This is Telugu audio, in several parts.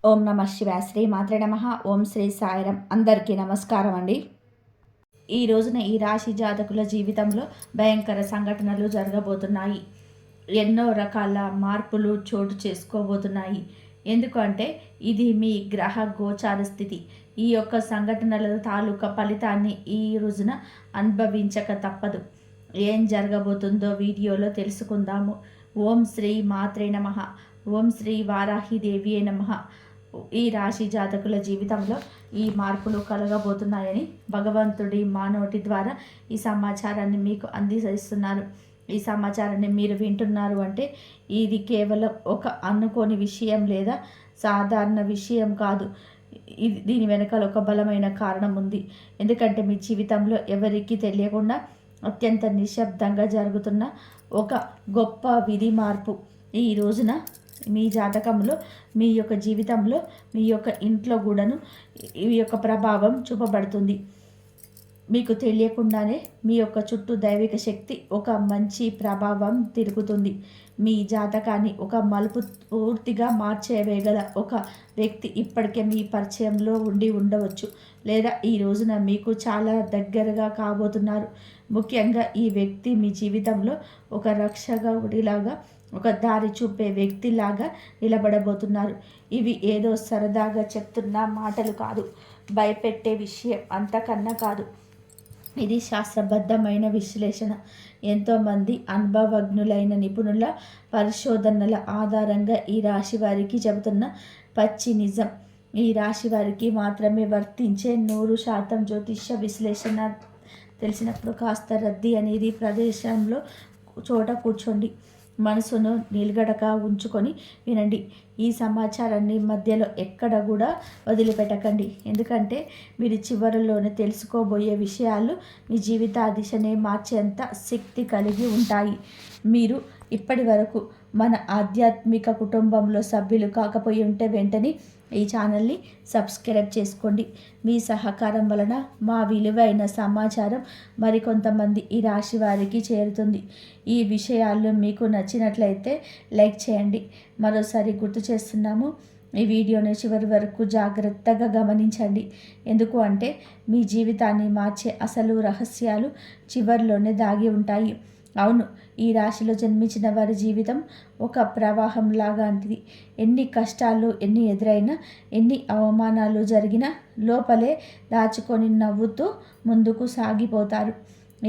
ఓం నమ శివాయ. శ్రీ మాత్రే నమ. ఓం శ్రీ సాయిరం. అందరికీ నమస్కారం అండి. ఈ రోజున ఈ రాశి జాతకుల జీవితంలో భయంకర సంఘటనలు జరగబోతున్నాయి. ఎన్నో రకాల మార్పులు చోటు చేసుకోబోతున్నాయి. ఎందుకంటే ఇది మీ గ్రహ గోచార స్థితి. ఈ యొక్క సంఘటనల తాలూకా ఫలితాన్ని ఈ రోజున అనుభవించక తప్పదు. ఏం జరగబోతుందో వీడియోలో తెలుసుకుందాము. ఓం శ్రీ మాత్రే నమ. ఓం శ్రీ వారాహిదేవియే నమ. ఈ రాశి జాతకుల జీవితంలో ఈ మార్పులు కలగబోతున్నాయని భగవంతుడి మానవుడి ద్వారా ఈ సమాచారాన్ని మీకు అందిస్తున్నారు. ఈ సమాచారాన్ని మీరు వింటున్నారు అంటే ఇది కేవలం ఒక అనుకోని విషయం లేదా సాధారణ విషయం కాదు. దీని వెనకాల ఒక బలమైన కారణం ఉంది. ఎందుకంటే మీ జీవితంలో ఎవరికీ తెలియకుండా అత్యంత నిశ్శబ్దంగా జరుగుతున్న ఒక గొప్ప విధి మార్పు ఈ రోజున మీ జాతకంలో, మీ యొక్క జీవితంలో, మీ యొక్క ఇంట్లో కూడాను ఈ యొక్క ప్రభావం చూపబడుతుంది. మీకు తెలియకుండానే మీ యొక్క చుట్టూ దైవిక శక్తి ఒక మంచి ప్రభావం తిరుగుతుంది. మీ జాతకాన్ని ఒక మలుపు పూర్తిగా మార్చేవేగల ఒక వ్యక్తి ఇప్పటికే మీ పరిచయంలో ఉండి ఉండవచ్చు, లేదా ఈ రోజున మీకు చాలా దగ్గరగా కాబోతున్నారు. ముఖ్యంగా ఈ వ్యక్తి మీ జీవితంలో ఒక రక్షకుడిలాగా, ఒక దారి చూపే వ్యక్తిలాగా నిలబడబోతున్నారు. ఇవి ఏదో సరదాగా చెప్తున్న మాటలు కాదు, భయపెట్టే విషయం అంతకన్నా కాదు. ఇది శాస్త్రబద్ధమైన విశ్లేషణ. ఎంతోమంది అనుభవజ్ఞులైన నిపుణుల పరిశోధనల ఆధారంగా ఈ రాశి వారికి చెబుతున్న పచ్చి నిజం. ఈ రాశి వారికి మాత్రమే వర్తించే 100% జ్యోతిష్య విశ్లేషణ తెలిసినప్పుడు కాస్త రద్దీ అనేది ప్రదేశంలో చోట కూర్చోండి. మనసును నిలగడగా ఉంచుకొని వినండి. ఈ సమాచారాన్ని మధ్యలో ఎక్కడ కూడా వదిలిపెట్టకండి. ఎందుకంటే మీరు చివరిలోనే తెలుసుకోబోయే విషయాలు మీ జీవిత దిశనే మార్చేంత శక్తి కలిగి ఉంటాయి. మీరు ఇప్పటి వరకు మన ఆధ్యాత్మిక కుటుంబంలో సభ్యులు కాకపోయి ఉంటే వెంటనే ఈ ఛానల్ని సబ్స్క్రైబ్ చేసుకోండి. మీ సహకారం వలన మా విలువైన సమాచారం మరికొంతమంది ఈ రాశి వారికి చేరుతుంది. ఈ విషయాలు మీకు నచ్చినట్లయితే లైక్ చేయండి. మరోసారి గుర్తు చేస్తున్నాము, ఈ వీడియోని చివరి వరకు జాగ్రత్తగా గమనించండి. ఎందుకు అంటే మీ జీవితాన్ని మార్చే అసలు రహస్యాలు చివరిలోనే దాగి ఉంటాయి. అవును, ఈ రాశిలో జన్మించిన వారి జీవితం ఒక ప్రవాహం లాంటిది. ఎన్ని కష్టాలు ఎన్ని ఎదురైనా, ఎన్ని అవమానాలు జరిగినా లోపలే దాచుకొని నవ్వుతూ ముందుకు సాగిపోతారు.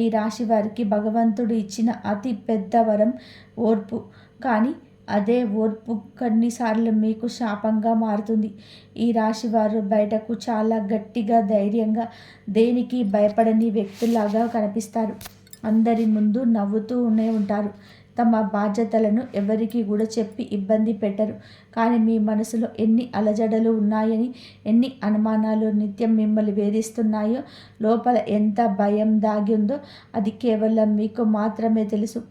ఈ రాశి వారికి భగవంతుడు ఇచ్చిన అతి పెద్ద వరం ఓర్పు. కానీ అదే ఓర్పు కొన్నిసార్లు మీకు శాపంగా మారుతుంది. ఈ రాశి వారు బయటకు చాలా గట్టిగా, ధైర్యంగా, దేనికి భయపడని వ్యక్తులాగా కనిపిస్తారు. అందరి ముందు నవ్వుతూనే ఉంటారు. తమ బాధ్యతలను ఎవరికి కూడా చెప్పి ఇబ్బంది పెట్టరు. కానీ మీ మనసులో ఎన్ని అలజడలు ఉన్నాయని, ఎన్ని అనుమానాలు నిత్యం మిమ్మల్ని వేధిస్తున్నాయో, లోపల ఎంత భయం దాగి ఉందో అది కేవలం మీకు మాత్రమే తెలుసు.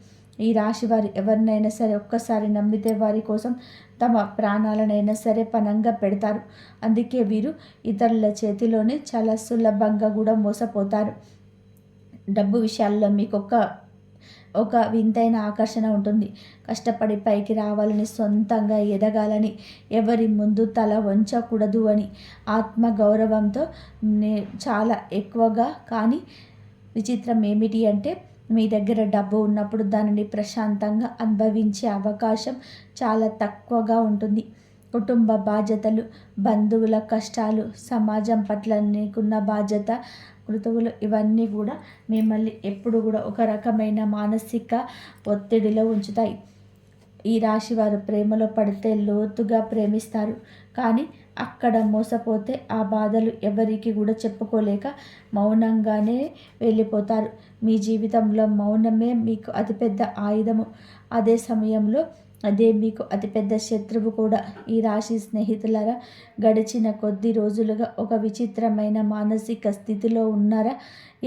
ఈ రాశి వారు ఎవరినైనా సరే ఒక్కసారి నమ్మితే వారి కోసం తమ ప్రాణాలనైనా సరే పణంగా పెడతారు. అందుకే వీరు ఇతరుల చేతిలోనే చాలా సులభంగా కూడా మోసపోతారు. డబ్బు విషయాల్లో మీకు ఒక వింతైన ఆకర్షణ ఉంటుంది. కష్టపడి పైకి రావాలని, సొంతంగా ఎదగాలని, ఎవరి ముందు తల వంచకూడదు అని ఆత్మగౌరవంతో చాలా ఎక్కువగా. కానీ విచిత్రం ఏమిటి అంటే మీ దగ్గర డబ్బు ఉన్నప్పుడు దానిని ప్రశాంతంగా అనుభవించే అవకాశం చాలా తక్కువగా ఉంటుంది. కుటుంబ బాధ్యతలు, బంధువుల కష్టాలు, సమాజం పట్ల నీకున్న బాధ్యత, కృతువులు ఇవన్నీ కూడా మిమ్మల్ని ఎప్పుడు కూడా ఒక రకమైన మానసిక ఒత్తిడిలో ఉంచుతాయి. ఈ రాశి వారు ప్రేమలో పడితే లోతుగా ప్రేమిస్తారు. కానీ అక్కడ మోసపోతే ఆ బాధలు ఎవరికి కూడా చెప్పుకోలేక మౌనంగానే వెళ్ళిపోతారు. మీ జీవితంలో మౌనమే మీకు అతిపెద్ద ఆయుధము. అదే సమయంలో అదే మీకు అతిపెద్ద శత్రువు కూడా. ఈ రాశి స్నేహితులారా, గడిచిన కొద్ది రోజులుగా ఒక విచిత్రమైన మానసిక స్థితిలో ఉన్నారా?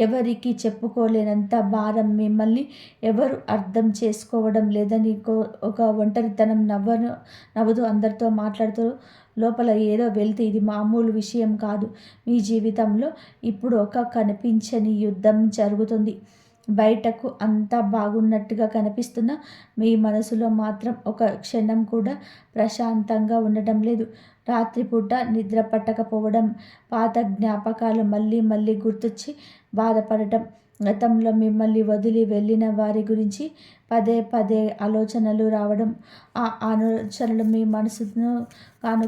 ఎవరికి చెప్పుకోలేనంత భారం, మిమ్మల్ని ఎవరు అర్థం చేసుకోవడం లేదని ఒక ఒంటరితనం, నవ్వుతూ అందరితో మాట్లాడుతూ లోపల ఏదో వెళ్తే ఇది మామూలు విషయం కాదు. మీ జీవితంలో ఇప్పుడు ఒక కనిపించని యుద్ధం జరుగుతుంది. బయటకు అంతా బాగున్నట్టుగా కనిపిస్తున్న మీ మనసులో మాత్రం ఒక క్షణం కూడా ప్రశాంతంగా ఉండటం లేదు. రాత్రిపూట నిద్ర పట్టకపోవడం, పాత జ్ఞాపకాలు మళ్ళీ మళ్ళీ గుర్తొచ్చి బాధపడటం, గతంలో మిమ్మల్ని వదిలి వెళ్ళిన వారి గురించి పదే పదే ఆలోచనలు రావడం, ఆ ఆలోచనలు మీ మనసును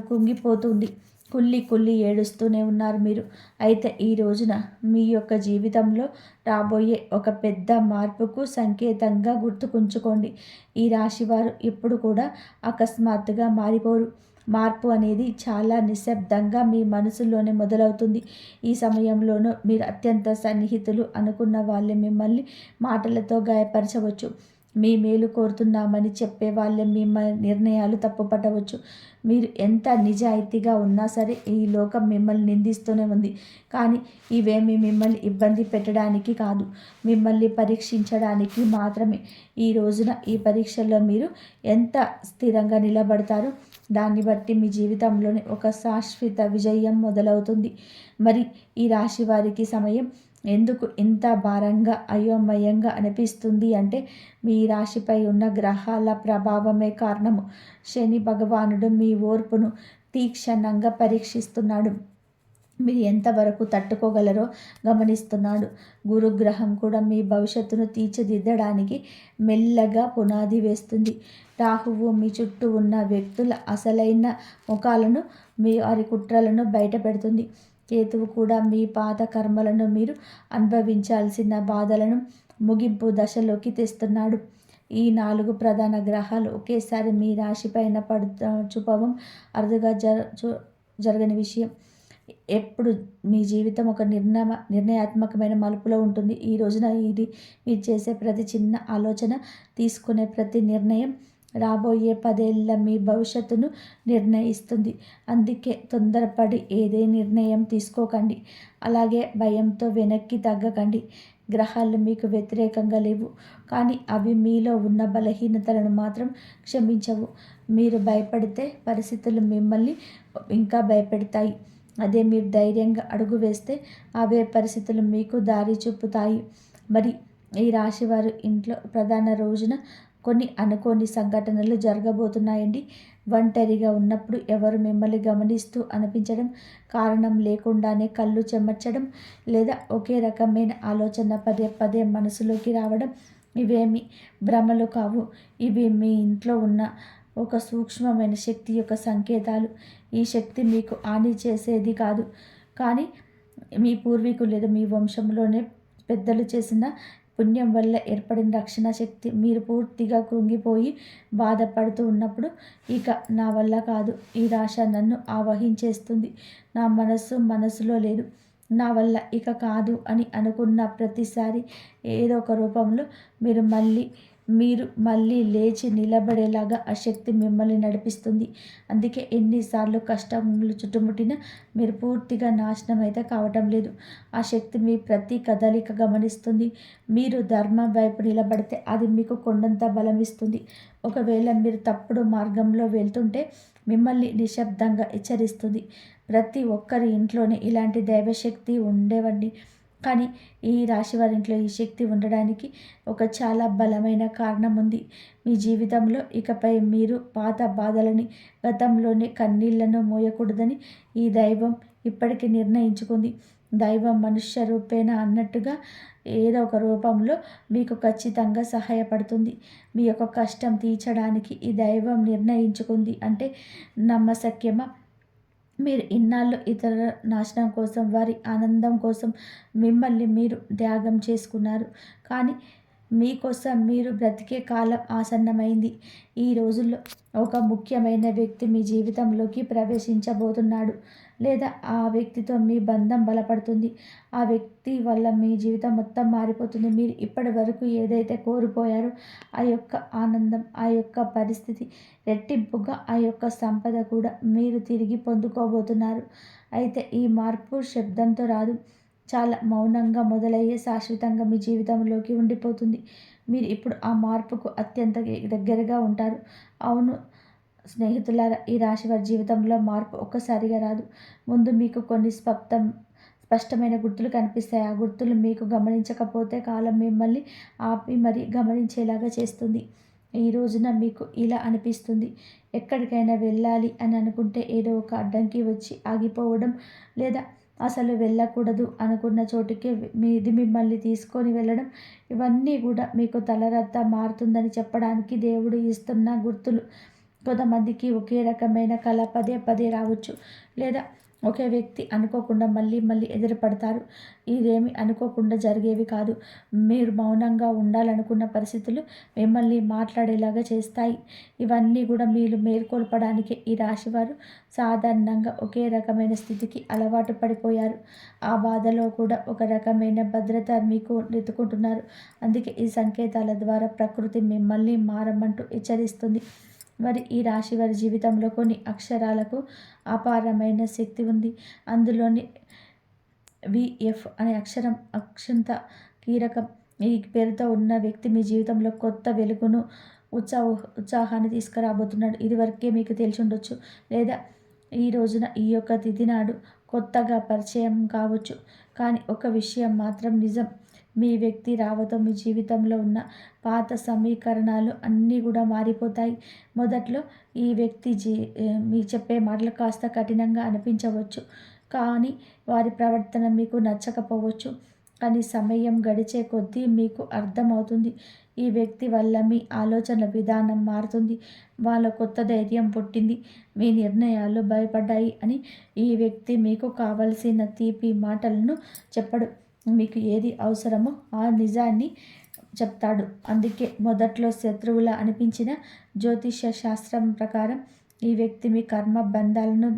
కుంగిపోతుంది. కుళ్ళి కుళ్ళి ఏడుస్తూనే ఉన్నారు మీరు. అయితే ఈ రోజున మీ యొక్క జీవితంలో రాబోయే ఒక పెద్ద మార్పుకు సంకేతంగా గుర్తుకుంచుకోండి. ఈ రాశివారు ఎప్పుడు కూడా అకస్మాత్తుగా మారిపోరు. మార్పు అనేది చాలా నిశ్శబ్దంగా మీ మనసులోనే మొదలవుతుంది. ఈ సమయంలోనూ మీరు అత్యంత సన్నిహితులు అనుకున్న వాళ్ళే మిమ్మల్ని మాటలతో గాయపరచవచ్చు. మీ మేలు కోరుతున్నామని చెప్పే వాళ్ళే మీ నిర్ణయాలు తప్పుపట్టవచ్చు. మీరు ఎంత నిజాయితీగా ఉన్నా సరే ఈ లోకం మిమ్మల్ని నిందిస్తూనే ఉంది. కానీ ఇవేమి మిమ్మల్ని ఇబ్బంది పెట్టడానికి కాదు, మిమ్మల్ని పరీక్షించడానికి మాత్రమే. ఈ రోజున ఈ పరీక్షల్లో మీరు ఎంత స్థిరంగా నిలబడతారో దాన్ని బట్టి మీ జీవితంలోని ఒక శాశ్వత విజయం మొదలవుతుంది. మరి ఈ రాశి వారికి సమయం ఎందుకు ఇంత భారంగా అయోమయంగా అనిపిస్తుంది అంటే మీ రాశిపై ఉన్న గ్రహాల ప్రభావమే కారణము. శని భగవానుడు మీ ఓర్పును తీక్షణంగా పరీక్షిస్తున్నాడు. మీరు ఎంతవరకు తట్టుకోగలరో గమనిస్తున్నాడు. గురుగ్రహం కూడా మీ భవిష్యత్తును తీర్చిదిద్దడానికి మెల్లగా పునాది వేస్తుంది. రాహువు మీ చుట్టూ ఉన్న వ్యక్తుల అసలైన ముఖాలను, మీ వారి కుట్రలను బయట పెడుతుంది. కేతువు కూడా మీ పాత కర్మలను, మీరు అనుభవించాల్సిన బాధలను ముగింపు దశలోకి తెస్తున్నాడు. ఈ 4 ప్రధాన గ్రహాలు ఒకేసారి మీ రాశిపైన చూపడం అరుదుగా జరగని విషయం. ఎప్పుడు మీ జీవితం ఒక నిర్ణయాత్మకమైన మలుపులో ఉంటుంది. ఈ రోజున ఇది మీరు చేసే ప్రతి చిన్న ఆలోచన, తీసుకునే ప్రతి నిర్ణయం రాబోయే 10 ఏళ్ళ మీ భవిష్యత్తును నిర్ణయిస్తుంది. అందుకే తొందరపడి ఏదే నిర్ణయం తీసుకోకండి. అలాగే భయంతో వెనక్కి తగ్గకండి. గ్రహాలు మీకు వ్యతిరేకంగా లేవు, కానీ అవి మీలో ఉన్న బలహీనతలను మాత్రం క్షమించవు. మీరు భయపడితే పరిస్థితులు మిమ్మల్ని ఇంకా భయపెడతాయి. అదే మీరు ధైర్యంగా అడుగు వేస్తే అవే పరిస్థితులు మీకు దారి చూపుతాయి. మరి ఈ రాశివారు ఇంట్లో ప్రధాన రోజున కొన్ని అనుకోని సంఘటనలు జరగబోతున్నాయండి. ఒంటరిగా ఉన్నప్పుడు ఎవరు మిమ్మల్ని గమనిస్తూ అనిపించడం, కారణం లేకుండానే కళ్ళు చెమర్చడం, లేదా ఒకే రకమైన ఆలోచన పదే పదే మనసులోకి రావడం ఇవేమి భ్రమలు కావు. ఇవి మీ ఇంట్లో ఉన్న ఒక సూక్ష్మమైన శక్తి యొక్క సంకేతాలు. ఈ శక్తి మీకు హాని చేసేది కాదు, కానీ మీ పూర్వీకులు లేదా మీ వంశంలోనే పెద్దలు చేసిన పుణ్యం వల్ల ఏర్పడిన రక్షణ శక్తి. మీరు పూర్తిగా కృంగిపోయి బాధపడుతూ ఉన్నప్పుడు ఇక నా వల్ల కాదు, ఈ రాశ నన్ను ఆవహించేస్తుంది, నా మనసులో లేదు, నా వల్ల ఇక కాదు అని అనుకున్న ప్రతిసారి ఏదో ఒక రూపంలో మీరు మళ్ళీ లేచి నిలబడేలాగా ఆ శక్తి మిమ్మల్ని నడిపిస్తుంది. అందుకే ఎన్నిసార్లు కష్టములు చుట్టుముట్టినా మీరు పూర్తిగా నాశనం అయితే కావటం లేదు. ఆ శక్తి మీ ప్రతి కదలిక గమనిస్తుంది. మీరు ధర్మం వైపు నిలబడితే అది మీకు కొండంత బలం ఇస్తుంది. ఒకవేళ మీరు తప్పుడు మార్గంలో వెళ్తుంటే మిమ్మల్ని నిశ్శబ్దంగా హెచ్చరిస్తుంది. ప్రతి ఒక్కరి ఇంట్లోనే ఇలాంటి దైవశక్తి ఉండేవండి. కానీ ఈ రాశి వారి ఇంట్లో ఈ శక్తి ఉండడానికి ఒక చాలా బలమైన కారణం ఉంది. మీ జీవితంలో ఇకపై మీరు పాత బాధలని, గతంలోని కన్నీళ్లను మోయకూడదని ఈ దైవం ఇప్పటికీ నిర్ణయించుకుంది. దైవం మనుష్య రూపేణ అన్నట్టుగా ఏదో ఒక రూపంలో మీకు ఖచ్చితంగా సహాయపడుతుంది. మీ యొక్క కష్టం తీర్చడానికి ఈ దైవం నిర్ణయించుకుంది అంటే నమ్మశక్యమా? మీరు ఇన్నాళ్ళు ఇతరుల నాశనం కోసం, వారి ఆనందం కోసం మిమ్మల్ని మీరు త్యాగం చేసుకున్నారు. కానీ మీకోసం మీరు బ్రతికే కాలం ఆసన్నమైంది. ఈ రోజుల్లో ఒక ముఖ్యమైన వ్యక్తి మీ జీవితంలోకి ప్రవేశించబోతున్నాడు, లేదా ఆ వ్యక్తితో మీ బంధం బలపడుతుంది. ఆ వ్యక్తి వల్ల మీ జీవితం మొత్తం మారిపోతుంది. మీరు ఇప్పటి వరకు ఏదైతే కోల్పోయారో ఆ యొక్క ఆనందం, ఆ యొక్క పరిస్థితి, రెట్టింపుగా ఆ యొక్క సంపద కూడా మీరు తిరిగి పొందుకోబోతున్నారు. అయితే ఈ మార్పు శబ్దంతో రాదు, చాలా మౌనంగా మొదలయ్యే శాశ్వతంగా మీ జీవితంలోకి ఉండిపోతుంది. మీరు ఇప్పుడు ఆ మార్పుకు అత్యంత దగ్గరగా ఉంటారు. అవును స్నేహితులారా, ఈ రాశి వారి జీవితంలో మార్పు ఒక్కసారిగా రాదు. ముందు మీకు కొన్ని స్పష్టమైన గుర్తులు కనిపిస్తాయి. ఆ గుర్తులు మీకు గమనించకపోతే కాలం మిమ్మల్ని ఆపి మరీ గమనించేలాగా చేస్తుంది. ఈ రోజున మీకు ఇలా అనిపిస్తుంది. ఎక్కడికైనా వెళ్ళాలి అని అనుకుంటే ఏదో ఒక అడ్డంకి వచ్చి ఆగిపోవడం, లేదా అసలు వెళ్ళకూడదు అనుకున్న చోటికి మీది మిమ్మల్ని తీసుకొని వెళ్ళడం, ఇవన్నీ కూడా మీకు తలరాత మారుతుందని చెప్పడానికి దేవుడు ఇస్తున్న గుర్తులు. కొంతమందికి ఒకే రకమైన కళ పదే పదే రావచ్చు, లేదా ఒకే వ్యక్తి అనుకోకుండా మళ్ళీ మళ్ళీ ఎదురుపడతారు. ఇదేమి అనుకోకుండా జరిగేవి కాదు. మీరు మౌనంగా ఉండాలనుకున్న పరిస్థితులు మిమ్మల్ని మాట్లాడేలాగా చేస్తాయి. ఇవన్నీ కూడా మీరు మేల్కొల్పడానికి ఈ రాశివారు సాధారణంగా ఒకే రకమైన స్థితికి అలవాటు పడిపోయారు. ఆ బాధలో కూడా ఒక రకమైన భద్రత మీకు వెతుకుంటున్నారు. అందుకే ఈ సంకేతాల ద్వారా ప్రకృతి మిమ్మల్ని మారమంటూ హెచ్చరిస్తుంది. మరి ఈ రాశి వారి జీవితంలో కొన్ని అక్షరాలకు అపారమైన శక్తి ఉంది. అందులోని విఎఫ్ అనే అక్షరం అత్యంత కీలకం. ఈ పేరుతో ఉన్న వ్యక్తి మీ జీవితంలో కొత్త వెలుగును, ఉత్సాహాన్ని తీసుకురాబోతున్నాడు. ఇదివరకే మీకు తెలిసి ఉండొచ్చు, లేదా ఈ రోజున ఈ యొక్క తిథి నాడు కొత్తగా పరిచయం కావచ్చు. కానీ ఒక విషయం మాత్రం నిజం. మీ వ్యక్తి రావతో మీ జీవితంలో ఉన్న పాత సమీకరణాలు అన్నీ కూడా మారిపోతాయి. మొదట్లో ఈ వ్యక్తి మీ చెప్పే మాటలు కాస్త కఠినంగా అనిపించవచ్చు, కానీ వారి ప్రవర్తన మీకు నచ్చకపోవచ్చు. కానీ సమయం గడిచే కొద్దీ మీకు అర్థమవుతుంది, ఈ వ్యక్తి వల్ల మీ ఆలోచన విధానం మారుతుంది. వాళ్ళ కొత్త ధైర్యం పుట్టింది, మీ నిర్ణయాలు భయపడ్డాయి అని. ఈ వ్యక్తి మీకు కావలసిన తీపి మాటలను చెప్పడు, మీకు ఏది అవసరమో ఆ నిజాన్ని చెప్తాడు. అందుకే మొదట్లో శత్రువులా అనిపించిన జ్యోతిష శాస్త్రం ప్రకారం ఈ వ్యక్తి మీ కర్మ బంధాలను,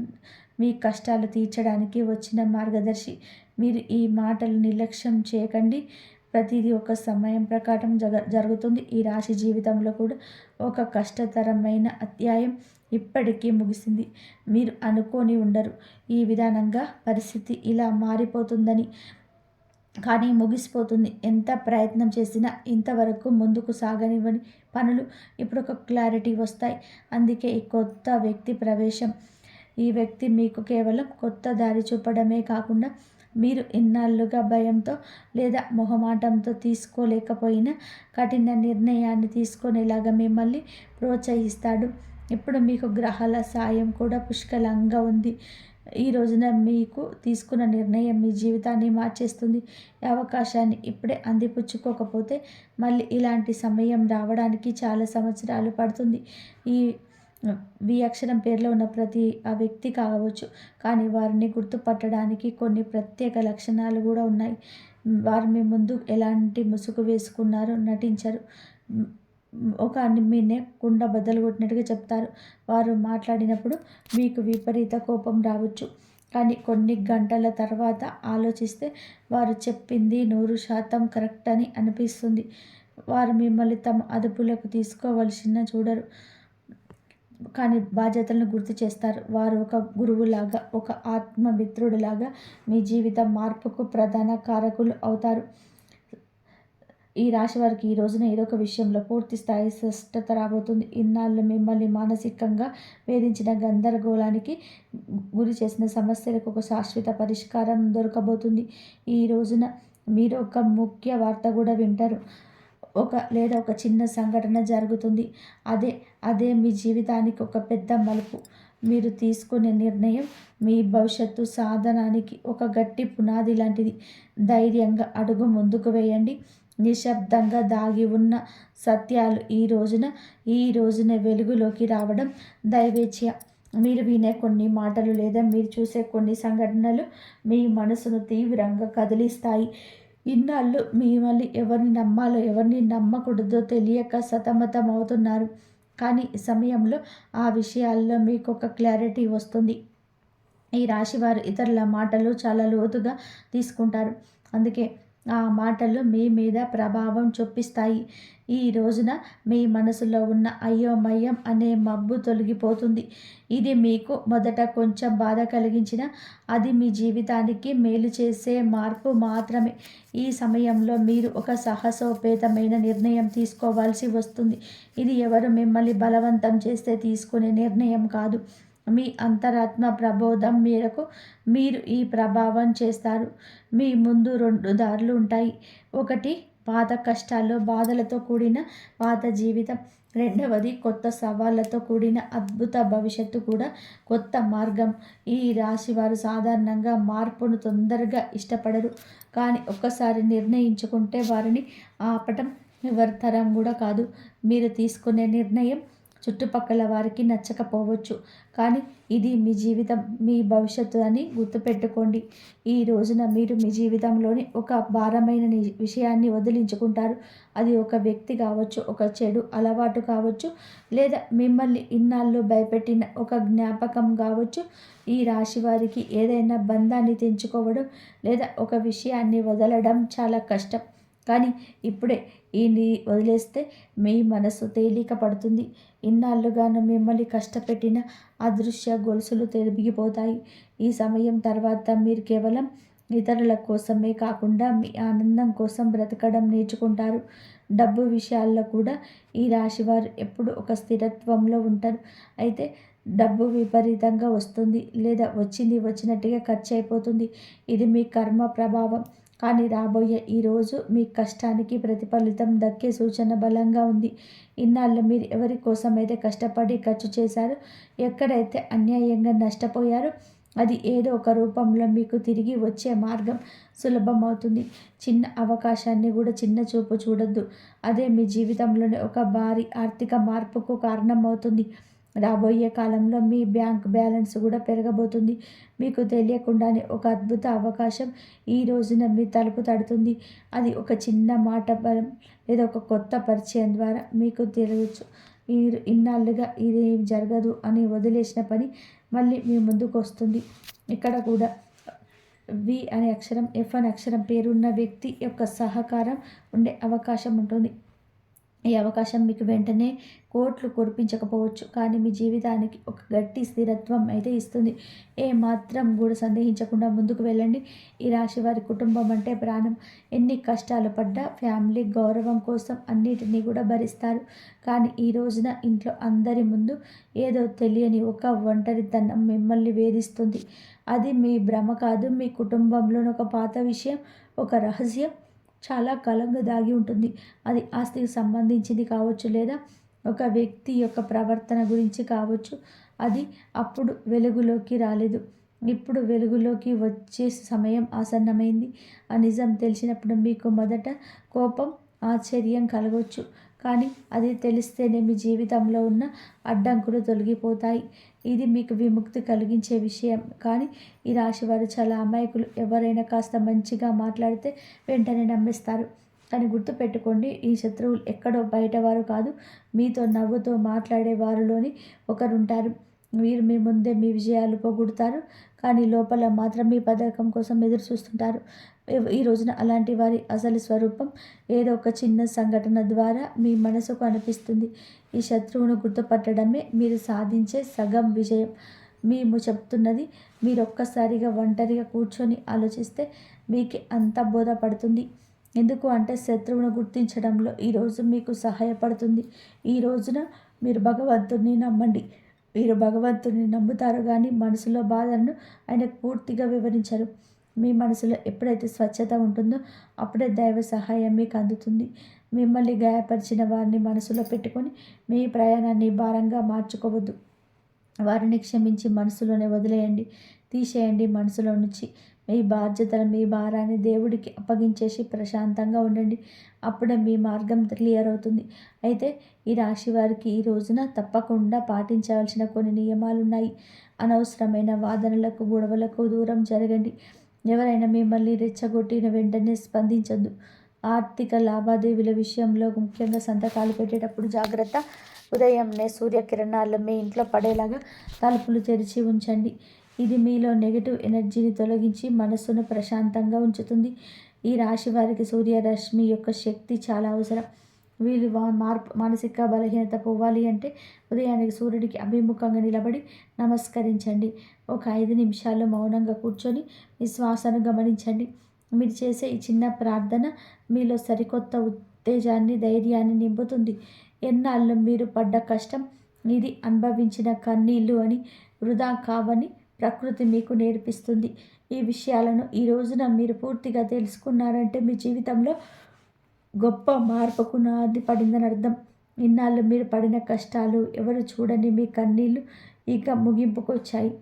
మీ కష్టాలు తీర్చడానికి వచ్చిన మార్గదర్శి. మీరు ఈ మాటలు నిర్లక్ష్యం చేయకండి. ప్రతిదీ ఒక సమయం ప్రకారం జరుగుతుంది. ఈ రాశి జీవితంలో కూడా ఒక కష్టతరమైన అధ్యాయం ఇప్పటికీ ముగిసింది. మీరు అనుకోని ఉండరు ఈ విధానంగా పరిస్థితి ఇలా మారిపోతుందని, కానీ ముగిసిపోతుంది. ఎంత ప్రయత్నం చేసినా ఇంతవరకు ముందుకు సాగనివ్వని పనులు ఇప్పుడు ఒక క్లారిటీ వస్తాయి. అందుకే ఈ కొత్త వ్యక్తి ప్రవేశం. ఈ వ్యక్తి మీకు కేవలం కొత్త దారి చూపడమే కాకుండా, మీరు ఇన్నాళ్ళుగా భయంతో లేదా మొహమాటంతో తీసుకోలేకపోయిన కఠిన నిర్ణయాన్ని తీసుకునేలాగా మిమ్మల్ని ప్రోత్సహిస్తాడు. ఇప్పుడు మీకు గ్రహాల సాయం కూడా పుష్కలంగా ఉంది. ఈ రోజున మీకు తీసుకున్న నిర్ణయం మీ జీవితాన్ని మార్చేస్తుంది. ఈ అవకాశాన్ని ఇప్పుడే అందిపుచ్చుకోకపోతే మళ్ళీ ఇలాంటి సమయం రావడానికి చాలా సంవత్సరాలు పడుతుంది. ఈ వి అక్షరం పేరులో ఉన్న ప్రతి ఆ వ్యక్తి కావచ్చు, కానీ వారిని గుర్తుపట్టడానికి కొన్ని ప్రత్యేక లక్షణాలు కూడా ఉన్నాయి. వారు మీ ముందు ఎలాంటి ముసుగు వేసుకున్నారో నటించరు. ఒక మీనే కుండ బద్దలు కొట్టినట్టుగా చెప్తారు. వారు మాట్లాడినప్పుడు మీకు విపరీత కోపం రావచ్చు, కానీ కొన్ని గంటల తర్వాత ఆలోచిస్తే వారు చెప్పింది 100% కరెక్ట్ అని అనిపిస్తుంది. వారు మిమ్మల్ని తమ అదుపులోకి తీసుకోవలసిన చూడరు, కానీ బాధ్యతలను గుర్తు చేస్తారు. వారు ఒక గురువులాగా, ఒక ఆత్మమిత్రుడిలాగా మీ జీవితం మార్పుకు ప్రధాన కారకులు అవుతారు. ఈ రాశి వారికి ఈ రోజున ఏదో ఒక విషయంలో పూర్తి స్థాయి స్పష్టత రాబోతుంది. ఇన్నాళ్ళు మిమ్మల్ని మానసికంగా వేధించిన గందరగోళానికి గురి చేసిన సమస్యలకు ఒక శాశ్వత పరిష్కారం దొరకబోతుంది. ఈ రోజున మీరు ఒక ముఖ్య వార్త కూడా వింటారు. ఒక చిన్న సంఘటన జరుగుతుంది. అదే మీ జీవితానికి ఒక పెద్ద మలుపు. మీరు తీసుకునే నిర్ణయం మీ భవిష్యత్తు సాధనానికి ఒక గట్టి పునాది లాంటిది. ధైర్యంగా అడుగు ముందుకు వేయండి. నిశ్శబ్దంగా దాగి ఉన్న సత్యాలు ఈ రోజున వెలుగులోకి రావడం దైవేచ్ఛ. మీరు వినే కొన్ని మాటలు లేదా మీరు చూసే కొన్ని సంఘటనలు మీ మనసును తీవ్రంగా కదిలిస్తాయి. ఇన్నాళ్ళు మిమ్మల్ని ఎవరిని నమ్మాలో ఎవరిని నమ్మకూడదో తెలియక సతమతం అవుతున్నారు, కానీ ఈ సమయంలో ఆ విషయాల్లో మీకు ఒక క్లారిటీ వస్తుంది. ఈ రాశివారు ఇతరుల మాటలు చాలా లోతుగా తీసుకుంటారు, అందుకే ఆ మాటలు మీ మీద ప్రభావం చూపిస్తాయి. ఈ రోజున మీ మనసులో ఉన్న అయోమయం అనే మబ్బు తొలగిపోతుంది. ఇది మీకు మొదట కొంచెం బాధ కలిగించిన, అది మీ జీవితానికి మేలు చేసే మార్పు మాత్రమే. ఈ సమయంలో మీరు ఒక సాహసోపేతమైన నిర్ణయం తీసుకోవాల్సి వస్తుంది. ఇది ఎవరు మిమ్మల్ని బలవంతం చేస్తే తీసుకునే నిర్ణయం కాదు. మీ అంతరాత్మ ప్రబోధం మేరకు మీరు ఈ ప్రభావం చేస్తారు. మీ ముందు 2 దారులు ఉంటాయి. ఒకటి పాత కష్టాలు, బాధలతో కూడిన పాత జీవితం. రెండవది కొత్త సవాళ్ళతో కూడిన అద్భుత భవిష్యత్తు కూడా కొత్త మార్గం. ఈ రాశి వారు సాధారణంగా మార్పును తొందరగా ఇష్టపడరు. కానీ ఒక్కసారి నిర్ణయించుకుంటే వారిని ఆపటం ఎవరి తరం కూడా కాదు. మీరు తీసుకునే నిర్ణయం చుట్టుపక్కల వారికి నచ్చకపోవచ్చు, కానీ ఇది మీ జీవితం, మీ భవిష్యత్తు అని గుర్తుపెట్టుకోండి. ఈ రోజున మీరు మీ జీవితంలోని ఒక భారమైన విషయాన్ని వదిలించుకుంటారు. అది ఒక వ్యక్తి కావచ్చు, ఒక చెడు అలవాటు కావచ్చు, లేదా మిమ్మల్ని ఇన్నాళ్ళు భయపెట్టిన ఒక జ్ఞాపకం కావచ్చు. ఈ రాశి వారికి ఏదైనా బంధాన్ని తెంచుకోవడం లేదా ఒక విషయాన్ని వదలడం చాలా కష్టం. కానీ ఇప్పుడే ఈయన్ని వదిలేస్తే మీ మనసు తేలిక పడుతుంది. ఇన్నాళ్ళుగాను మిమ్మల్ని కష్టపెట్టిన అదృశ్య గొలుసులు తెరిగిపోతాయి. ఈ సమయం తర్వాత మీరు కేవలం ఇతరుల కోసమే కాకుండా మీ ఆనందం కోసం బ్రతకడం నేర్చుకుంటారు. డబ్బు విషయాల్లో కూడా ఈ రాశివారు ఎప్పుడు ఒక స్థిరత్వంలో ఉంటారు. అయితే డబ్బు విపరీతంగా వస్తుంది, లేదా వచ్చినట్టుగా ఖర్చు అయిపోతుంది. ఇది మీ కర్మ ప్రభావం. కానీ రాబోయే ఈరోజు మీ కష్టానికి ప్రతిఫలితం దక్కే సూచన బలంగా ఉంది. ఇన్నాళ్ళు మీరు ఎవరి కోసమైతే కష్టపడి ఖర్చు చేశారో, ఎక్కడైతే అన్యాయంగా నష్టపోయారో, అది ఏదో ఒక రూపంలో మీకు తిరిగి వచ్చే మార్గం సులభమవుతుంది. చిన్న అవకాశాన్ని కూడా చిన్న చూపు చూడొద్దు. అదే మీ జీవితంలోనే ఒక భారీ ఆర్థిక మార్పుకు కారణమవుతుంది. రాబోయే కాలంలో మీ బ్యాంక్ బ్యాలెన్స్ కూడా పెరగబోతుంది. మీకు తెలియకుండానే ఒక అద్భుత అవకాశం ఈ రోజున మీ తలుపు తడుతుంది. అది ఒక చిన్న మాట బలం లేదా ఒక కొత్త పరిచయం ద్వారా మీకు తెలియచ్చు. మీరు ఇన్నాళ్ళుగా ఇది జరగదు అని వదిలేసిన పని మళ్ళీ మీ ముందుకు వస్తుంది. ఇక్కడ కూడా వి అనే అక్షరం, ఎఫ్ అనే అక్షరం పేరున్న వ్యక్తి యొక్క సహకారం ఉండే అవకాశం ఉంటుంది. ఈ అవకాశం మీకు వెంటనే కోట్లు కురిపించకపోవచ్చు, కానీ మీ జీవితానికి ఒక గట్టి స్థిరత్వం అయితే ఇస్తుంది. ఏ మాత్రం కూడా సందేహించకుండా ముందుకు వెళ్ళండి. ఈ రాశి వారి కుటుంబం అంటే ప్రాణం. ఎన్ని కష్టాలు పడ్డా ఫ్యామిలీ గౌరవం కోసం అన్నిటినీ కూడా భరిస్తారు. కానీ ఈ రోజున ఇంట్లో అందరి ముందు ఏదో తెలియని ఒక ఒంటరితనం మిమ్మల్ని వేధిస్తుంది. అది మీ భ్రమ కాదు. మీ కుటుంబంలోని ఒక పాత విషయం, ఒక రహస్యం చాలా కాలంగా దాగి ఉంటుంది. అది ఆస్తికి సంబంధించింది కావచ్చు, లేదా ఒక వ్యక్తి యొక్క ప్రవర్తన గురించి కావచ్చు. అది అప్పుడు వెలుగులోకి రాలేదు. ఇప్పుడు వెలుగులోకి వచ్చే సమయం ఆసన్నమైంది. ఆ నిజం తెలిసినప్పుడు మీకు మొదట కోపం, ఆశ్చర్యం కలగవచ్చు. కానీ అది తెలిస్తేనే మీ జీవితంలో ఉన్న అడ్డంకులు తొలగిపోతాయి. ఇది మీకు విముక్తి కలిగించే విషయం. కానీ ఈ రాశి వారు చాలా అమాయకులు. ఎవరైనా కాస్త మంచిగా మాట్లాడితే వెంటనే నమ్మేస్తారు. కానీ గుర్తుపెట్టుకోండి, ఈ శత్రువులు ఎక్కడో బయటవారు కాదు, మీతో నవ్వుతో మాట్లాడే వారిలోని ఒకరుంటారు. వీరు మీ ముందే మీ విజయాలు పొగుడుతారు, కానీ లోపల మాత్రం మీ పథకం కోసం ఎదురు చూస్తుంటారు. ఈ రోజున అలాంటి వారి అసలు స్వరూపం ఏదో ఒక చిన్న సంఘటన ద్వారా మీ మనసుకు అనిపిస్తుంది. ఈ శత్రువును గుర్తుపట్టడమే మీరు సాధించే సగం విజయం. మేము చెప్తున్నది మీరు ఒక్కసారిగా ఒంటరిగా కూర్చొని ఆలోచిస్తే మీకు అంత బోధపడుతుంది. ఎందుకు అంటే శత్రువును గుర్తించడంలో ఈరోజు మీకు సహాయపడుతుంది. ఈ రోజున మీరు భగవంతుడిని నమ్మండి. మీరు భగవంతుడిని నమ్ముతారు, కానీ మనసులో బాధలను ఆయనకు పూర్తిగా వివరించరు. మీ మనసులో ఎప్పుడైతే స్వచ్ఛత ఉంటుందో అప్పుడే దైవ సహాయం మీకు అందుతుంది. మిమ్మల్ని గాయపరిచిన వారిని మనసులో పెట్టుకొని మీ ప్రయాణాన్ని భారంగా మార్చుకోవద్దు. వారిని క్షమించి మనసులోనే వదిలేయండి, తీసేయండి. మనసులో నుంచి మీ బాధ్యతలు, మీ భారాన్ని దేవుడికి అప్పగించేసి ప్రశాంతంగా ఉండండి. అప్పుడే మీ మార్గం క్లియర్ అవుతుంది. అయితే ఈ రాశి వారికి ఈ రోజున తప్పకుండా పాటించవలసిన కొన్ని నియమాలు ఉన్నాయి. అనవసరమైన వాదనలకు, గొడవలకు దూరం జరగండి. ఎవరైనా మిమ్మల్ని రెచ్చగొట్టిన వెంటనే స్పందించద్దు. ఆర్థిక లావాదేవీల విషయంలో ముఖ్యంగా సంతకాలు పెట్టేటప్పుడు జాగ్రత్త. ఉదయంనే సూర్యకిరణాలు మీ ఇంట్లో పడేలాగా తలుపులు తెరిచి ఉంచండి. ఇది మీలో నెగిటివ్ ఎనర్జీని తొలగించి మనస్సును ప్రశాంతంగా ఉంచుతుంది. ఈ రాశి వారికి సూర్యరశ్మి యొక్క శక్తి చాలా అవసరం. వీళ్ళు మానసిక బలహీనత పోవాలి అంటే ఉదయానికి సూర్యుడికి అభిముఖంగా నిలబడి నమస్కరించండి. ఒక 5 నిమిషాలు మౌనంగా కూర్చొని మీ శ్వాసను గమనించండి. మీరు చేసే ఈ చిన్న ప్రార్థన మీలో సరికొత్త ఉత్తేజాన్ని, ధైర్యాన్ని నింపుతుంది. ఎన్నాళ్ళు మీరు పడ్డ కష్టం, ఇది అనుభవించిన కన్నీళ్ళు అని వృధా కావని ప్రకృతి మీకు నేర్పిస్తుంది. ఈ విషయాలను ఈ రోజున మీరు పూర్తిగా తెలుసుకున్నారంటే మీ జీవితంలో గొప్ప మార్పుకు నాంది పడిందని అర్థం. ఇన్నాళ్ళు మీరు పడిన కష్టాలు, ఎవరు చూడని మీ కన్నీళ్ళు ఇక ముగింపుకొచ్చాయి.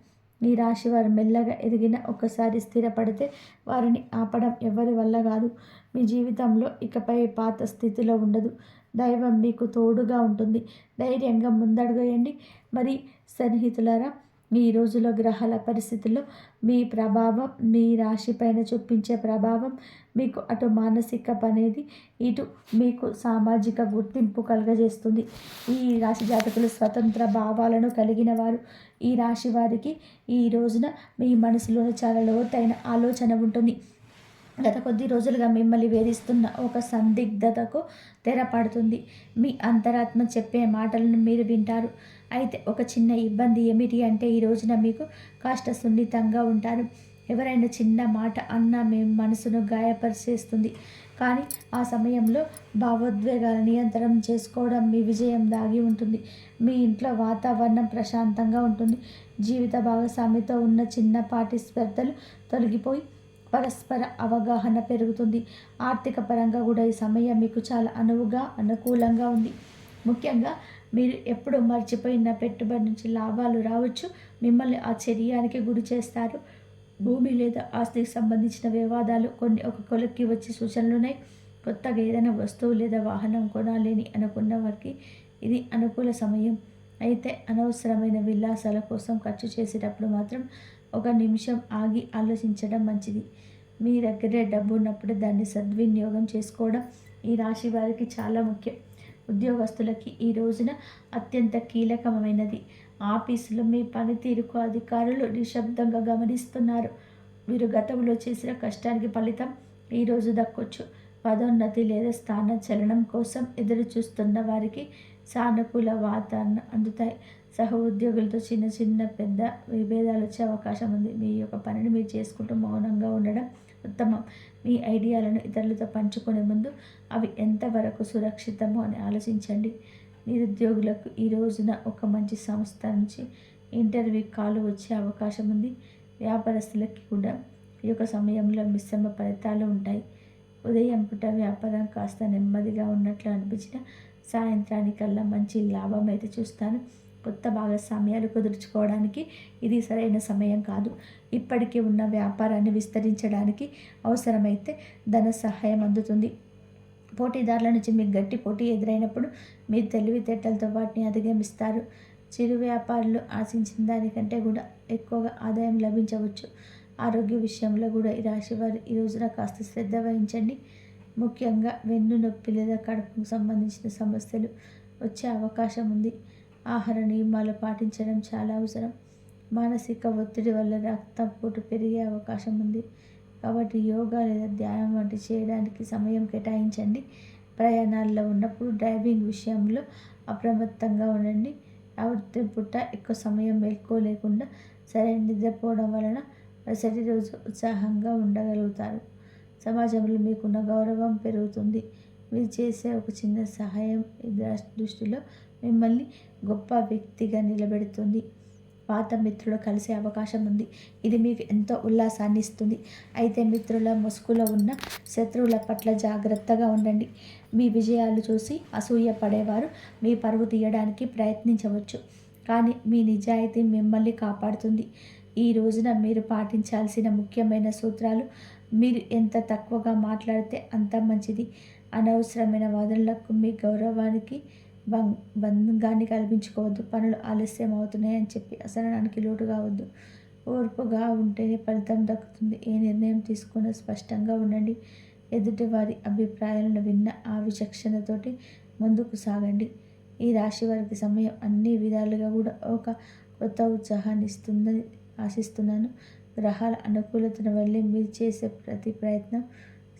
ఈ రాశి వారు మెల్లగా ఎదిగిన ఒకసారి స్థిరపడితే వారిని ఆపడం ఎవరి వల్ల కాదు. మీ జీవితంలో ఇకపై పాత స్థితిలో ఉండదు. దైవం మీకు తోడుగా ఉంటుంది. ధైర్యంగా ముందడుగేయండి. మరి సన్నిహితులారా, ఈ రోజులో గ్రహాల పరిస్థితుల్లో మీ ప్రభావం, మీ రాశి పైన చూపించే ప్రభావం మీకు అటు మానసిక అనేది, ఇటు మీకు సామాజిక గుర్తింపు కలుగజేస్తుంది. ఈ రాశి జాతకులు స్వతంత్ర భావాలను కలిగిన వారు. ఈ రాశి వారికి ఈ రోజున మీ మనసులోనే చాలా లోతైన ఆలోచన ఉంటుంది. గత కొద్ది రోజులుగా మిమ్మల్ని వేధిస్తున్న ఒక సందిగ్ధతకు తెరపడుతుంది. మీ అంతరాత్మ చెప్పే మాటలను మీరు వింటారు. అయితే ఒక చిన్న ఇబ్బంది ఏమిటి అంటే, ఈ రోజున మీకు కాస్త సున్నితంగా ఉంటారు. ఎవరైనా చిన్న మాట అన్నా మీ మనసును గాయపరిచేస్తుంది. కానీ ఆ సమయంలో భావోద్వేగాల నియంత్రణ చేసుకోవడం మీ విజయం దాగి ఉంటుంది. మీ ఇంట్లో వాతావరణం ప్రశాంతంగా ఉంటుంది. జీవిత భాగస్వామితో ఉన్న చిన్నపాటి స్పర్ధలు తొలగిపోయి పరస్పర అవగాహన పెరుగుతుంది. ఆర్థిక పరంగా కూడా ఈ సమయం మీకు చాలా అనుకూలంగా ఉంది. ముఖ్యంగా మీరు ఎప్పుడు మర్చిపోయిన పెట్టుబడి నుంచి లాభాలు రావచ్చు. మిమ్మల్ని ఆశ్చర్యానికి గురి చేస్తారు. భూమి లేదా ఆస్తికి సంబంధించిన వివాదాలు కొన్ని ఒక కొలిక్కి వచ్చే సూచనలు ఉన్నాయి. కొత్తగా ఏదైనా వస్తువు లేదా వాహనం కొనాలని అనుకున్న వారికి ఇది అనుకూల సమయం. అయితే అనవసరమైన విలాసాల కోసం ఖర్చు చేసేటప్పుడు మాత్రం ఒక నిమిషం ఆగి ఆలోచించడం మంచిది. మీ దగ్గరే డబ్బు ఉన్నప్పుడు దాన్ని సద్వినియోగం చేసుకోవడం ఈ రాశి వారికి చాలా ముఖ్యం. ఉద్యోగస్తులకి ఈ రోజున అత్యంత కీలకమైనది. ఆఫీసులో మీ పనితీరుకు అధికారులు నిశ్శబ్దంగా గమనిస్తున్నారు. మీరు గతంలో చేసిన కష్టానికి ఫలితం ఈరోజు దక్కొచ్చు. పదోన్నతి లేదా స్థాన చలనం కోసం ఎదురు చూస్తున్న వారికి సానుకూల వాతావరణం అందుతాయి. సహ ఉద్యోగులతో చిన్న పెద్ద విభేదాలు వచ్చే అవకాశం ఉంది. మీ యొక్క పనిని మీరు చేసుకుంటూ మౌనంగా ఉండడం ఉత్తమం. మీ ఐడియాలను ఇతరులతో పంచుకునే ముందు అవి ఎంతవరకు సురక్షితమో అని ఆలోచించండి. నిరుద్యోగులకు ఈ రోజున ఒక మంచి సంస్థ నుంచి ఇంటర్వ్యూ కాల్ వచ్చే అవకాశం ఉంది. వ్యాపారస్తులకి కూడా ఈ యొక్క సమయంలో మిశ్రమ ఫలితాలు ఉంటాయి. ఉదయం పూట వ్యాపారం కాస్త నెమ్మదిగా ఉన్నట్లు అనిపించిన సాయంత్రానికల్లా మంచి లాభం అయితే చూస్తాను. కొత్త భాగస్వామ్యాలు కుదుర్చుకోవడానికి ఇది సరైన సమయం కాదు. ఇప్పటికీ ఉన్న వ్యాపారాన్ని విస్తరించడానికి అవసరమైతే ధన సహాయం అందుతుంది. పోటీదారుల నుంచి మీకు గట్టి పోటీ ఎదురైనప్పుడు మీరు తెలివితేటలతో వాటిని అధిగమిస్తారు. చిరు వ్యాపారులు ఆశించిన దానికంటే కూడా ఎక్కువగా ఆదాయం లభించవచ్చు. ఆరోగ్య విషయంలో కూడా ఈ రాశి వారు ఈ రోజున కాస్త శ్రద్ధ వహించండి. ముఖ్యంగా వెన్ను నొప్పి లేదా కడుపుకు సంబంధించిన సమస్యలు వచ్చే అవకాశం ఉంది. ఆహార నియమాలు పాటించడం చాలా అవసరం. మానసిక ఒత్తిడి వల్ల రక్తపోటు పెరిగే అవకాశం ఉంది. కాబట్టి యోగా లేదా ధ్యానం వంటి చేయడానికి సమయం కేటాయించండి. ప్రయాణాల్లో ఉన్నప్పుడు డ్రైవింగ్ విషయంలో అప్రమత్తంగా ఉండండి. రాత్రి పూట ఎక్కువ సమయం మేల్కోలేకుండా సరైన నిద్రపోవడం వలన మరుసటి రోజు ఉత్సాహంగా ఉండగలుగుతారు. సమాజంలో మీకున్న గౌరవం పెరుగుతుంది. మీరు చేసే ఒక చిన్న సహాయం దృష్టిలో మిమ్మల్ని గొప్ప వ్యక్తిగా నిలబెడుతుంది. పాత మిత్రులు కలిసే అవకాశం ఉంది. ఇది మీకు ఎంతో ఉల్లాసాన్ని ఇస్తుంది. అయితే మిత్రుల ముసుగులో ఉన్న శత్రువుల పట్ల జాగ్రత్తగా ఉండండి. మీ విజయాలు చూసి అసూయ పడేవారు మీ పరువు తీయడానికి ప్రయత్నించవచ్చు. కానీ మీ నిజాయితీ మిమ్మల్ని కాపాడుతుంది. ఈ రోజున మీరు పాటించాల్సిన ముఖ్యమైన సూత్రాలు: మీరు ఎంత తక్కువగా మాట్లాడితే అంత మంచిది. అనవసరమైన వాదనలకు మీ గౌరవానికి భంగాన్ని కల్పించుకోవద్దు. పనులు ఆలస్యం అవుతున్నాయని చెప్పి అసహనానికి లోటు కావద్దు. ఓర్పుగా ఉంటేనే ఫలితం దక్కుతుంది. ఏ నిర్ణయం తీసుకున్నా స్పష్టంగా ఉండండి. ఎదుటి వారి అభిప్రాయాలను విన్న ఆ విచక్షణతోటి ముందుకు సాగండి. ఈ రాశి వారికి సమయం అన్ని విధాలుగా కూడా ఒక కొత్త ఉత్సాహాన్ని ఇస్తుందని ఆశిస్తున్నాను. గ్రహాల అనుకూలతను వల్లే మీరు చేసే ప్రతి ప్రయత్నం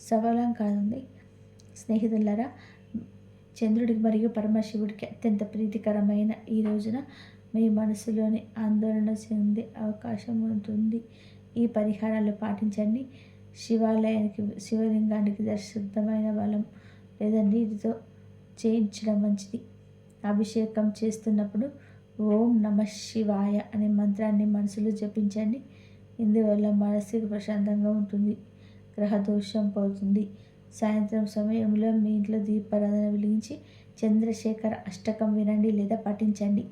సఫలం కానుంది. స్నేహితులారా, చంద్రుడికి మరియు పరమశివుడికి అత్యంత ప్రీతికరమైన ఈ రోజున మీ మనసులోని ఆందోళన చెందే అవకాశం ఉంటుంది. ఈ పరిహారాలు పాటించండి. శివలింగానికి శుద్ధమైన బలం లేదా నీటితో చేయించడం మంచిది. అభిషేకం చేస్తున్నప్పుడు ఓం నమః శివాయ అనే మంత్రాన్ని మనసులో జపించండి. ఇందువల్ల మనసుకు ప్రశాంతంగా ఉంటుంది. గ్రహ దోషం పోతుంది. సాయంత్రం సమయంలో మీ ఇంట్లో దీపారాధన వెలిగించి చంద్రశేఖర అష్టకం వినండి లేదా పఠించండి.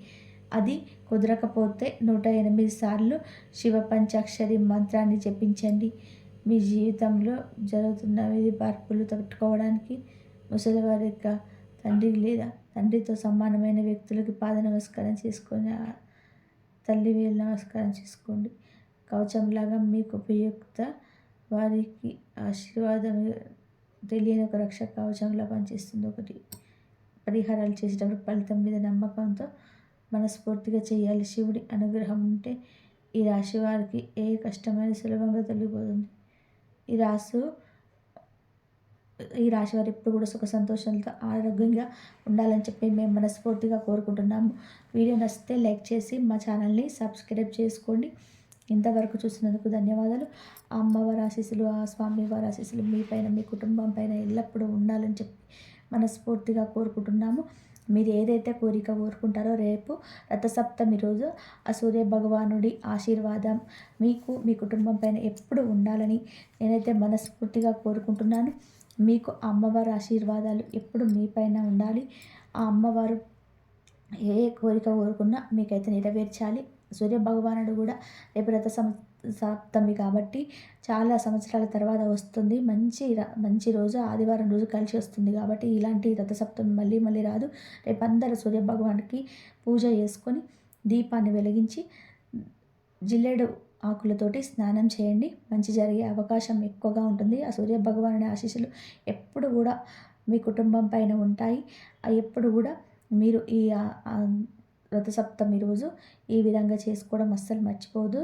అది కుదరకపోతే 108 సార్లు శివ పంచాక్షరి మంత్రాన్ని జపించండి. మీ జీవితంలో జరుగుతున్న మార్పులు తట్టుకోవడానికి ముసలివారి యొక్క తండ్రి లేదా తండ్రితో సమానమైన వ్యక్తులకి పాద నమస్కారం చేసుకొని తల్లి వేలు నమస్కారం చేసుకోండి. కవచంలాగా మీకు ఉపయుక్త వారికి ఆశీర్వాదం తెలియని ఒక రక్ష కవచంలా పనిచేస్తుంది. ఒకటి పరిహారాలు చేసేటప్పుడు ఫలితం మీద నమ్మకంతో మనస్ఫూర్తిగా చేయాలి. శివుడి అనుగ్రహం ఉంటే ఈ రాశి వారికి ఏ కష్టమైన సులభంగా తొలగిపోతుంది. ఈ రాశి వారు ఎప్పుడు కూడా సుఖ సంతోషాలతో ఆరోగ్యంగా ఉండాలని చెప్పి మేము మనస్ఫూర్తిగా కోరుకుంటున్నాము. వీడియో నచ్చితే లైక్ చేసి మా ఛానల్ని సబ్స్క్రైబ్ చేసుకోండి. ఇంతవరకు చూసినందుకు ధన్యవాదాలు. ఆ అమ్మవారి ఆశీస్సులు, ఆ స్వామివారి ఆశీస్సులు మీ పైన, మీ కుటుంబం పైన ఎల్లప్పుడూ ఉండాలని చెప్పి మనస్ఫూర్తిగా కోరుకుంటున్నాము. మీరు ఏదైతే కోరిక కోరుకుంటారో రేపు రథసప్తమి రోజు ఆ సూర్య భగవానుడి ఆశీర్వాదం మీకు, మీ కుటుంబం పైన ఎప్పుడు ఉండాలని నేనైతే మనస్ఫూర్తిగా కోరుకుంటున్నాను. మీకు అమ్మవారి ఆశీర్వాదాలు ఎప్పుడు మీ పైన ఉండాలి. ఆ అమ్మవారు ఏ కోరిక కోరుకున్నా మీకైతే నెరవేర్చాలి. సూర్య భగవానుడు కూడా రేపు సప్తమి కాబట్టి చాలా సంవత్సరాల తర్వాత వస్తుంది. మంచి రోజు ఆదివారం రోజు కలిసి వస్తుంది కాబట్టి ఇలాంటి రథసప్తమి మళ్ళీ మళ్ళీ రాదు. రేపు అందరూ సూర్య భగవానుడికి పూజ చేసుకొని దీపాన్ని వెలిగించి జిల్లేడు ఆకులతోటి స్నానం చేయండి. మంచి జరిగే అవకాశం ఎక్కువగా ఉంటుంది. ఆ సూర్య భగవానుడి ఆశీస్సులు ఎప్పుడు కూడా మీ కుటుంబం పైన ఉంటాయి. ఎప్పుడు కూడా మీరు ఈ రథసప్తమి రోజు ఈ విధంగా చేసుకోవడం అస్సలు మర్చిపోదు.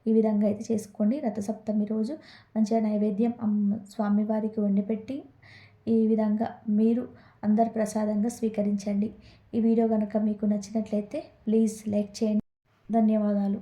ఈ విధంగా అయితే చేసుకోండి. రథసప్తమి రోజు మంచిగా నైవేద్యం స్వామివారికి వండిపెట్టి ఈ విధంగా మీరు అందరు ప్రసాదంగా స్వీకరించండి. ఈ వీడియో కనుక మీకు నచ్చినట్లయితే ప్లీజ్ లైక్ చేయండి. ధన్యవాదాలు.